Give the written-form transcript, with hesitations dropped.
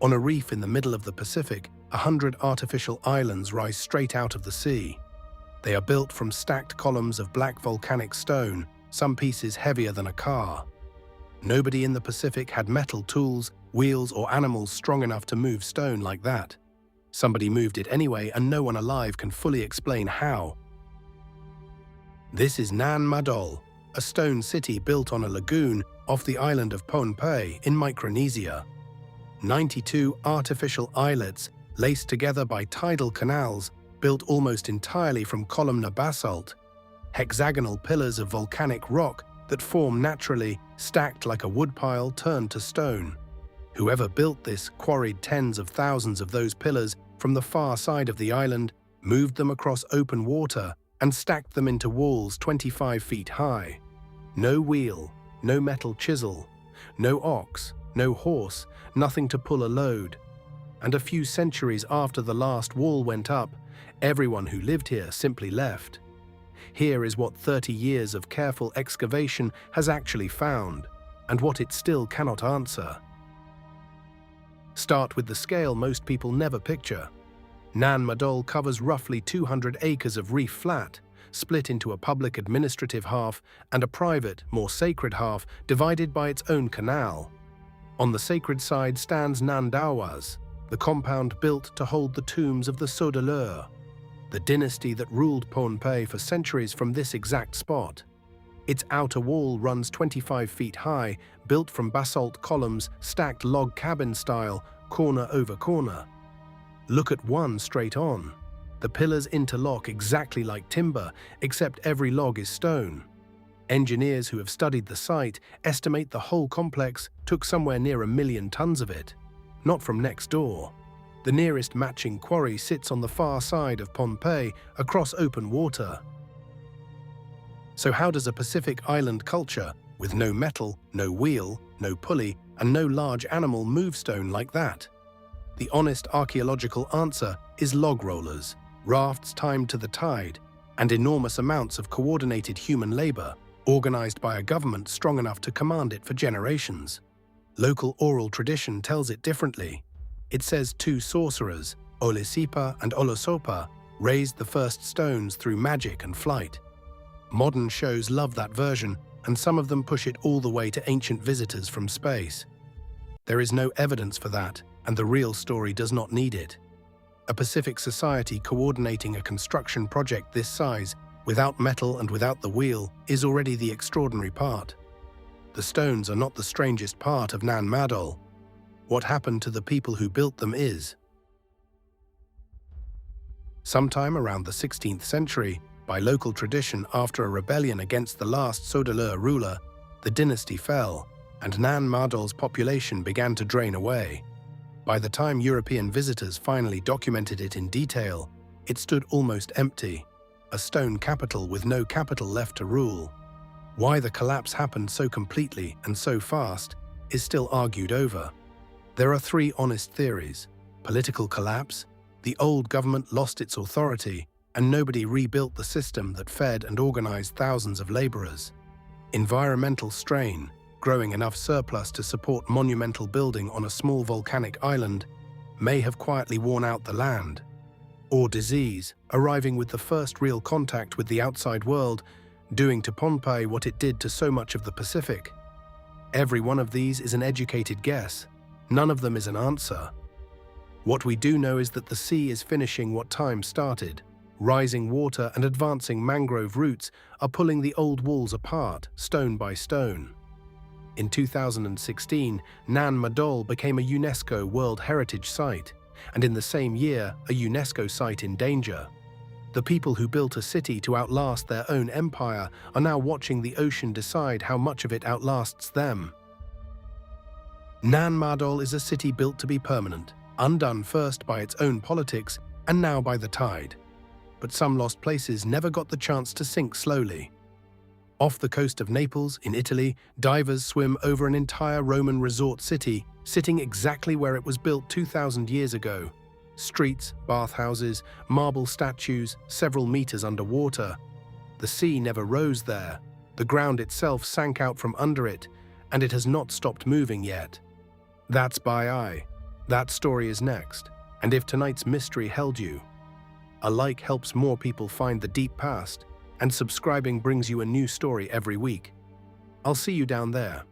On a reef in the middle of the Pacific, 100 artificial islands rise straight out of the sea. They are built from stacked columns of black volcanic stone, some pieces heavier than a car. Nobody in the Pacific had metal tools, wheels, or animals strong enough to move stone like that. Somebody moved it anyway, and no one alive can fully explain how. This is Nan-Madol, a stone city built on a lagoon off the island of Pohnpei in Micronesia. 92 artificial islets, laced together by tidal canals, built almost entirely from columnar basalt, hexagonal pillars of volcanic rock that form naturally, stacked like a woodpile turned to stone. Whoever built this quarried tens of thousands of those pillars from the far side of the island, moved them across open water, and stacked them into walls 25 feet high. No wheel, no metal chisel, no ox, no horse, nothing to pull a load. And a few centuries after the last wall went up, everyone who lived here simply left. Here is what 30 years of careful excavation has actually found, and what it still cannot answer. Start with the scale most people never picture. Nan-Madol covers roughly 200 acres of reef flat, split into a public administrative half and a private, more sacred half divided by its own canal. On the sacred side stands Nan-Dawas, the compound built to hold the tombs of the Saudeleurs, the dynasty that ruled Pohnpei for centuries from this exact spot. Its outer wall runs 25 feet high, built from basalt columns stacked log cabin style, corner over corner. Look at one straight on. The pillars interlock exactly like timber, except every log is stone. Engineers who have studied the site estimate the whole complex took somewhere near 1 million tons of it. Not from next door. The nearest matching quarry sits on the far side of Pohnpei, across open water. So how does a Pacific island culture, with no metal, no wheel, no pulley, and no large animal move stone like that? The honest archaeological answer is log rollers, rafts timed to the tide, and enormous amounts of coordinated human labor, organized by a government strong enough to command it for generations. Local oral tradition tells it differently. It says 2 sorcerers, Olisipa and Olosopa, raised the first stones through magic and flight. Modern shows love that version, and some of them push it all the way to ancient visitors from space. There is no evidence for that, and the real story does not need it. A Pacific society coordinating a construction project this size, without metal and without the wheel, is already the extraordinary part. The stones are not the strangest part of Nan-Madol. What happened to the people who built them is. Sometime around the 16th century, by local tradition, after a rebellion against the last Saudeleur ruler, the dynasty fell, and Nan-Madol's population began to drain away. By the time European visitors finally documented it in detail, it stood almost empty, a stone capital with no capital left to rule. Why the collapse happened so completely and so fast is still argued over. There are 3 honest theories: political collapse, the old government lost its authority, and nobody rebuilt the system that fed and organized thousands of laborers; environmental strain, growing enough surplus to support monumental building on a small volcanic island, may have quietly worn out the land; or disease, arriving with the first real contact with the outside world, doing to Pohnpei what it did to so much of the Pacific. Every one of these is an educated guess. None of them is an answer. What we do know is that the sea is finishing what time started. Rising water and advancing mangrove roots are pulling the old walls apart, stone by stone. In 2016, Nan-Madol became a UNESCO World Heritage Site, and in the same year, a UNESCO site in danger. The people who built a city to outlast their own empire are now watching the ocean decide how much of it outlasts them. Nan-Madol is a city built to be permanent, undone first by its own politics and now by the tide. But some lost places never got the chance to sink slowly. Off the coast of Naples, in Italy, divers swim over an entire Roman resort city, sitting exactly where it was built 2,000 years ago. Streets, bathhouses, marble statues, several meters underwater. The sea never rose there. The ground itself sank out from under it, and it has not stopped moving yet. That's by eye. That story is next, and if tonight's mystery held you, a like helps more people find the deep past, and subscribing brings you a new story every week. I'll see you down there.